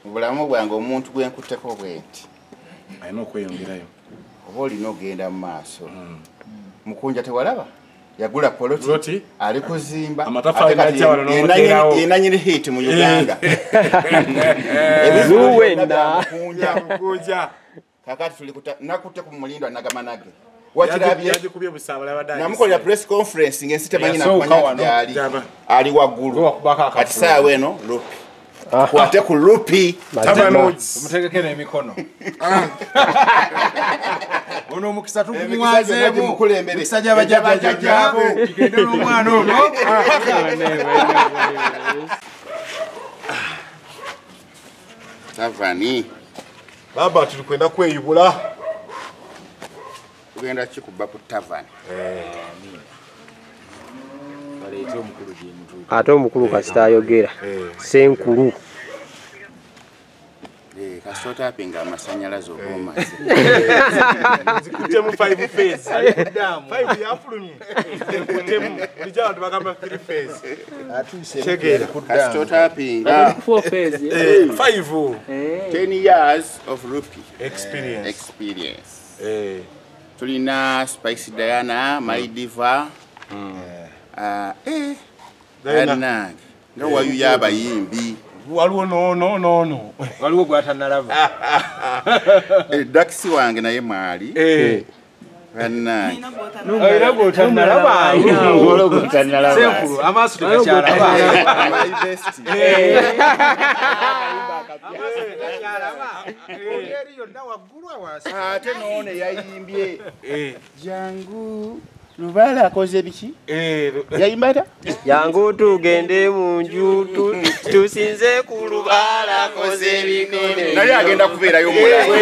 Mubulamu bwange omuntu gwenkuteko bwenti. Ayina okweyongerayo. Oba olina ogenda mu maaso. Mukunja tewalaba? Yagula poloti ali kuzimba yenanyini hit mu Uganda. Ebizuwenda mukunja kakati tulikuta nakutte ku mulindo nagamanage. Wakirabye namukolera press conference ngensite manyina kumanya ali waggulu kati saawe eno lupi kwate ku lupi mutegeke n'emikono ono omukisa tugumwazeemu mukisa gy'abajjajjabo kigende n'omwana ono Tavani baba tulikwenda kweyibula tugenda kikuba ku tavani ate omukulu kasita ayogera senkulu kasota apinga amasanyalaze obumaze zikutemu 5 phase 5 yafulumye zikutemu bijja abantu bagamba 3 phase chegera kasota apinga 4 phase 5 10 years of rupee experience tulina Spice Diana Maidiva Diana nga wayu yabayimbi waliwo no waliwo gwatanalaba Daxi wange naye mwali Banna era gwotanalaba senkulu amaaso tegakyalaba ate noone yayimbye jangu Lubala akoze biki? Yayimbata? Yangu tugende mu nju tusinze ku Lubala akoze binene. Naye agenda kubeerayo mulala.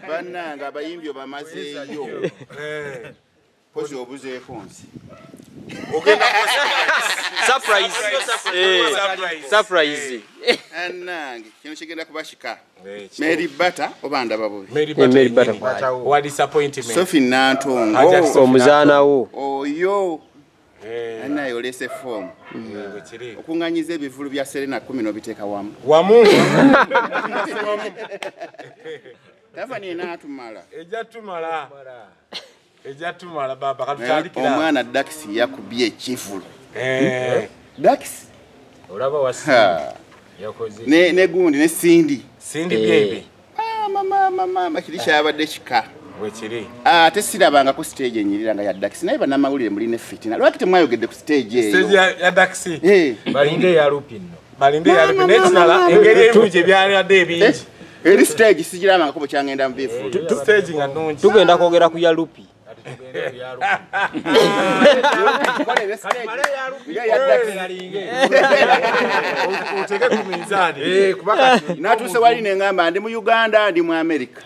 Bannanga abayimbi obamazeeyo. Pozi obuzeeko nsi. Surprise. Annange kino kigenda kubashika. Mary Butter oba ndaba bubi. Mary Butter. What disappointment. Sophie Nantongo. Omuzaana wo. Oyo. Anna yolese form. Okunganyiza ebivulu bya Serena 10 nobiteeka wamu. Wamu. Tavani enatumala. Ejatumala baba katutalikira. Omwana Daxi yakubye ekivulu. Daxi. Olaba wasi. Yakoze. Ne gundi ne Cindy. Cindy baby. Mama kirisha abadde kika. Wekiri. Tesirabanga ku stage enyirira nga ya Daxi naye banamawulire muline fitina. Lwaki temwayogedde ku stage eyo? Stage ya Daxi. Balinde ya Lupino. Balinde ya Lupino netnala engeri ebuje byali ade ebingi. Eri stage sijiranga kubo kyangenda mbifu. Stage nga nungi. Tugenda kwogera ku ya Lupi. Natuse wali nengamba ndi mu Uganda ndi mu America.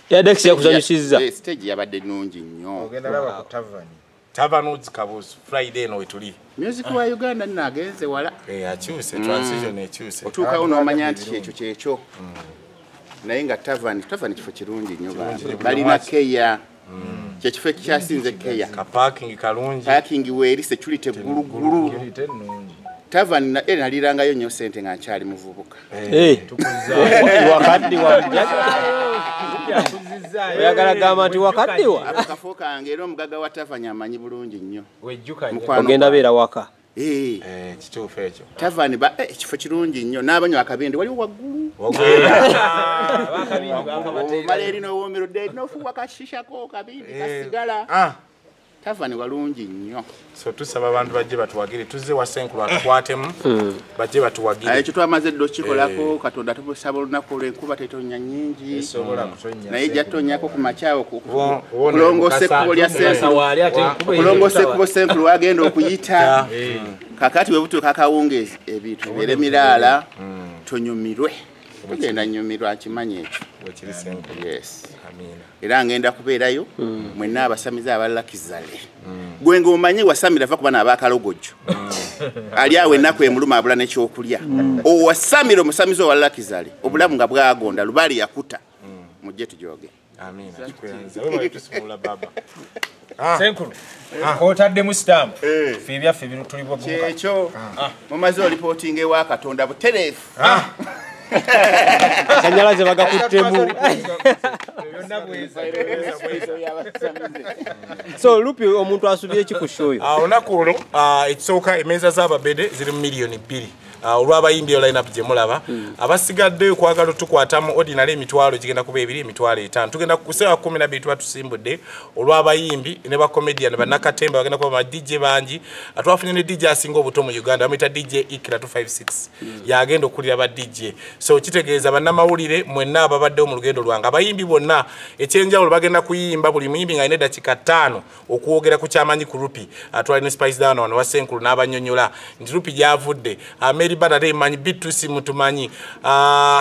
Ya Daxi yakuzanyusiza. Stage yabadde nungi nnyo. Ogenda laba ku Tavani. Tavani Kabuzi Friday no wetuli. Music wa Uganda ninagenze wala. Akyuse transition ekyuse. Otuuka uno omanya nti ekyo kyekyo. Naye nga Tavani kifo kirungi nnyo balina keya kyekifo kyasinze keya ka parking kalungi parking weeri security gulu Tavani na nalirangayo nnyo sente nga nkyali muvubuka wakaddi wa oyagala gamba nti wakaddi wa akafo kange era omugaga wa Tavani amanyi bulungi nnyo ogenda beera waka kituufu ekyo Tavani ekifo kirungi nnyo n'abanywa akabindi waliwo waggulu omala eri n'owoomerodde n'ofuuwa kashishako kabindi kasigala Tavani walungi nnyo so tusaba abantu bajje batuwagire tuzze wa Senkulu atukwatemu bajje batuwagire ekyo twamaze ddo kikolako Katonda tubusaba olunaku olw'enkuba tetonya nnyingi naye jatonyako ku makyawo kulongosa ekkubo lya Senkulu wagenda okuyita kakati webutuuka akawungeezi ebintu bibeere miraala tonyumirwe tugenda nnyumirwa kimanyi ekyo yes era ngenda kubeerayo mwenna abasamize abalala kizale gwe ng'omanyi wasamira ava kuba n'abakalogojo ali awo ennaku emuluma abula n'ekyokulya owasamira omusamize owalala kizale obulamu nga bwagonda lubaali yakuta mujje tujoge amina Senkulu. Otadde mu stamp. Fe byaffe bino tuli bwo. Kyekyo. Mumaze reporting ewa Katonda buterefu. Kanyalaze bagakuttemu. So Lupi omuntu asubye ki ku show yo? Olunaku olwo ekisooka emmeeza z'ababede ziri mu miliyoni 2. Olw'abayimbi line-up gye mulaba abasigadde okwagala tukwatamu ordinary emitwalo gigenda kuba 2 emitwalo 5 tugenda kuseera 12 twatusimbudde olw'abayimbi ne ba comedian ba Nakatemba bagenda kuba ma DJ bangi atwafunye ne DJ asinga obuto mu Uganda amita DJ Ikira 256 yagenda okulira ba DJ so kitegeeza bannamawulire mwenna ababadde mu lugendo lwanga abayimbi bonna ekyenjawulo bagenda kuyimba buli muyimbi nga ine dakika 5 okuwogera ku kyamanyi ku Rupi atwali ne Spice Down wano wa Senkulu n'abanyonyola nti Rupi gyavudde Badare manyi bitusi mutumanyi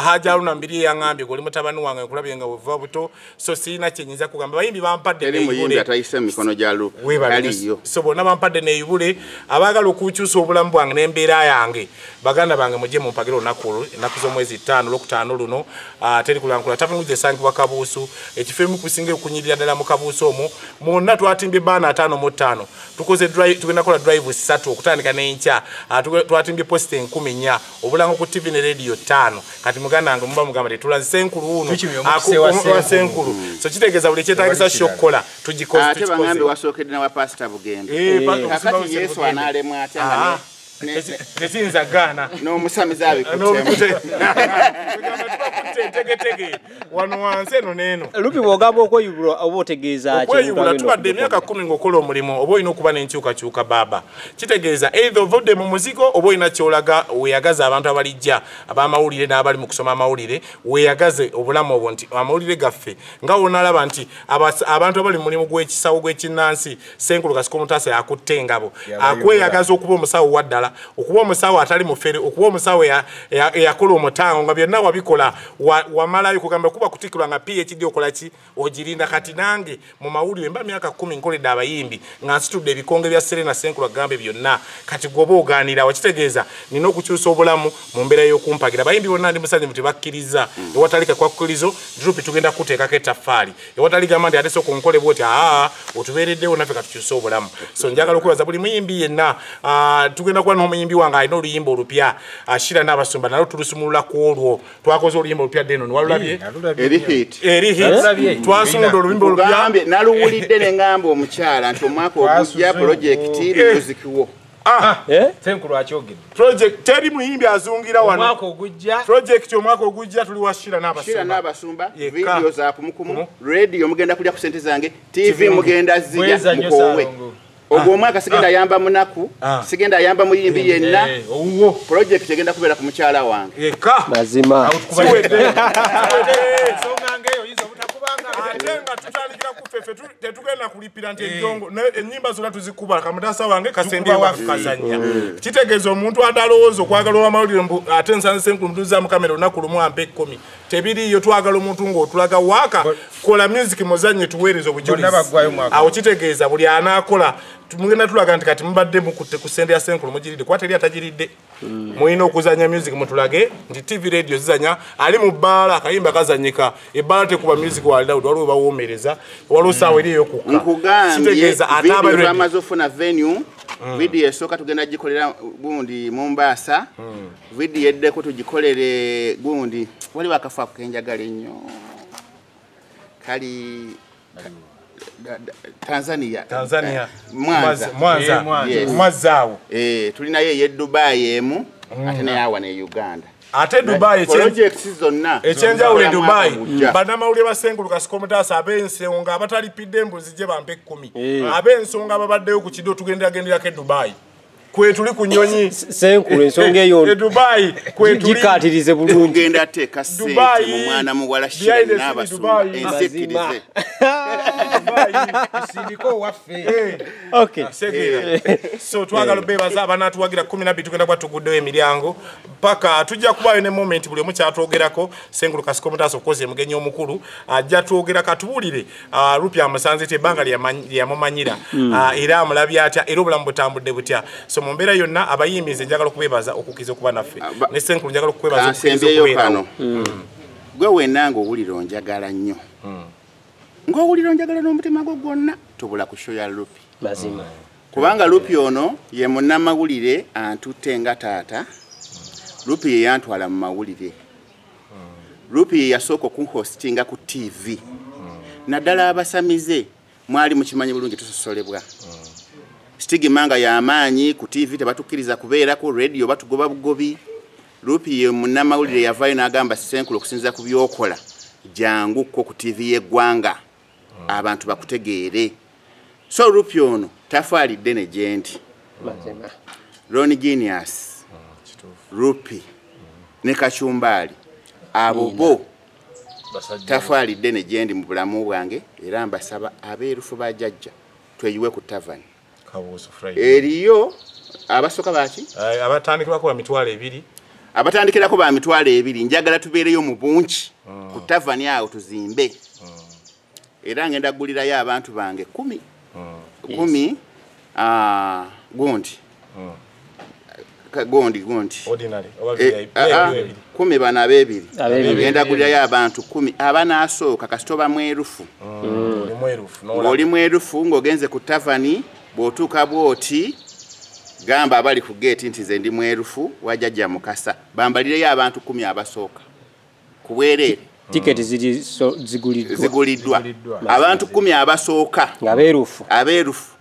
haja aluna mbiri yangambye goli mutabani wange kulabye nga weva buto so sina kyenyiza kugamba bayimbi bampadde ne yibule atayise mikono gya Lupi aliyo so bona bampadde ne yibule abagala okukyusa obulamu bwange n'embeera yange baganda bange mujje mu mpagiro nakulu nakuzo mwezi 5 lokutano luno teri kulankula tafunguze sangi wa Kabuusu ekifemu kusinge okunyirira dala mu Kabuusu omwo monna twatimbye bana 5 mu 5 tukoze drive tugenda kola drive 3 okutandika n'enkya twatimbye posting 10 obulango ku TV ne radio 5 kati muganda wange mumba mugamba tetula Senkulu uno akuwa Senkulu so kitegeeza buli kyetagisa shokola tugikoze ate bangambe wasookedde na wa pastor Bugembe kati Yesu analemwa atanga Tesinza gana no musamiza abikuttemu tege wano wanse no neno Lupi bwogamba okweyubula oba otegeeza ki okweyubula tubadde emyaka 10 ng'okola omulimu oba olina okuba n'enkyukakyuka baba kitegeeza either ovudde mu muzigo oba olina kyolaga weeyagaza abantu abalijja ab'amawulire n'abali mu kusoma amawulire weeyagaze obulamu obwo nti amawulire gaffe nga onalaba nti abantu abali mu mulimu gw'ekisawo gw'ekinnansi Senkulu Kasiko Mutaasa yakutte engabo akweyagaza okuba omusawo waddala okuba omusawo atali mufere okuba omusawo yakola omutango nga byonna wabikola wamalayo kugamba kuba kutikirwa nga PhD okola ki ogirinda kati nange mu mawulire mba myaka 10 nkoledde abayimbi nga nsitudde ebikonge bya Serena Senkulu agambe byonna kati goba oganira wakitegeeza nina okukyusa obulamu mu mbeera y'okumpagira abayimbi bonna ndi musanye muti bakkiriza ewatalika kwakkirizo Drupi tugenda kuteekako ettaffaali ewatali gamba ndi ate sooka onkole bwoti otubeereddewo naffe katukyusa obulamu so njagala okwebaza buli muyimbi yenna tugenda kuba n'omuyimbi wange alina oluyimba olupya Ashira n'abasumba nalo tulusumulula ku olwo twakoze oluyimba olupya deno nwalulabye eri hit twasumulula oluyimba olupya naluwulidde ne ngamba omukyala nti omwaka ogujja project music wo Senkulu akyogedde project teri muyimbi azungira wano omwaka ogujja project omwaka ogujja tuli wa Shira n'abasumba video za kumukumu radio mugenda kulya ku sente zange TV mugenda zija mukowe ogwo omwaka sigenda yamba munaku sigenda yamba muyimbi yenna project egenda kubeera ku mukyala wange mazima atenga tutandikira kufefe tetugenda kulipira nti enjongo ennyimba zonna tuzikuba kamudasa wange kasembye wakukazanya kitegeeza omuntu adalowooza okwagala olw'amawulire ate nsanze Senkulu mutuuza mu kamera olunaku lumu ampe 10 tebiriyo twagala omuntu ng'otulaga waaka kola music muzanye tuweereza obujulizi awo kitegeeza buli anaakola tumugenda tulaga nti kati mubadde mukutte ku sente ya Senkulu mugiridde kuba teri atagiridde mulina okuzanya music mutulage nti TV radio zizanya ali mu bbaala akayimba kazanyika ebbaala tekuba music walidawudi waliwo bawoomereza waliwo saawa eriyo yokukka nkugambye video bamaze ofuna venue video esooka tugenda gikolera gundi Mombasa video eddeko tugikolere gundi waliwo akafa kenjagala ennyo kali Tanzania Mwanza tulinayo ye Dubai emu ate ne yawa ne Uganda ate Dubai projects zonna ekyenjawulo Dubai bannamawulire ba Senkulu Kasiko Mutaasa ab'ensonga abatalipidde embuzi gye bampe 10 ab'ensonga ababaddeyo ku kido tugendagenderako e Dubai kwe tuli ku nnyonyi Senkulu ensonga eyo Dubai kwe tuli gikaatirize bulungi tugenda teeka ssente mu mwana muwala Shira n'abasumba ensikirize sindiko waffe okay so twagala bebaza abanatuwagira 12 tugenda kwa tuguddeyo emiryango paka tujja kubayo ne moment buli omu kyatwogerako Senkulu Kasiko Mutaasa okoze mugenyi omukulu ajja twogera katubulire Rupi amusanze te ebbanga lyamumanyira era amulabye atya era obulamu butambudde butya so mu mbeera yonna abayimbize njagala okubebaza okukiza okuba naffe ne Senkulu njagala okukwebaza okubeerawo gwe wenna ng'owulira onjagala nnyo ng'owulira onjagala n'omutima gwo gwonna tubula ku show ya Lupi mazima kubanga Lupi ono ye munnamawulire antutte nga taata Lupi ye yantwala mu mawulire Lupi yasooka okunhostinga ku TV naddala abasamize mwali mukimanyi bulungi tusosolebwa stigma nga y'amaanyi ku TV tebatukkiriza kubeera ku radio batugoba bugobi Lupi ye munnamawulire yavaayo n'agamba Senkulu okusinziira ku byokola jangu ko ku TV y'eggwanga abantu bakutegeere so Lupi ono tafaalidde ne gyendi mazima Ronnie Genius Lupi ne Kachumbali abo bo tafaalidde ne gyendi mu bulamu bwange era mbasaba abeerufu bajjajja tweyiwe ku tavani eriyo abasoka baki abatandikirako ba mitwalo 2 abatandikirako ba mitwalo 2 njagala tubeereyo mu bungi ku tavani awo tuzimbe era ngenda gulirayo abantu bange 10 gondi ordinary kumi bana abebiri ngenda gulirayo abantu 10 abanasooka kasitoba mwerufu oli mwerufu ng'ogenze ku tavani bw'otuuka bw'oti gamba abali ku gate nti ze ndi mwerufu wajjajja Mukasa bambalireyo abantu 10 abasooka ku bwereere tiketi ziguliddwa abantu 10 abasooka abeerufu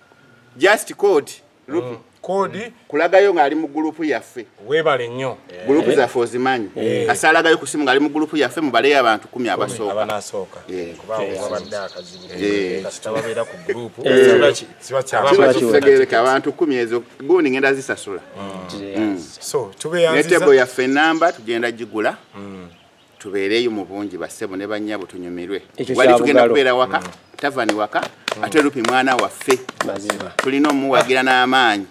just code Lupi kodi kulagayo ng'ali mu group yaffe webale nnyo group zaffe ozimanyi asalagayo ku simu ng'ali mu group yaffe mubaleyo abantu 10 abasooka abanasooka babadde akazibu kasita babeera ku group kibategereka abantu 10 ezo gundi ngenda zisasula so tubeyanziza netebo yaffe namba tugenda gigula tubeereyo mu bungi bassebo ne bannyabo tunyumirwe wali tugenda kubeera waka tavani waka ate Lupi mwana waffe tulina omuwagira n'amaanyi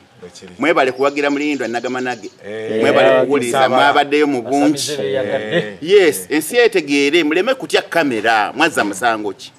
mwebale kuwagira mulindwa nagamanage mwebale kuwuliriza mwabaddeyo mu bungi yes ensi etegeere muleme kutya kamera mwazza musango ki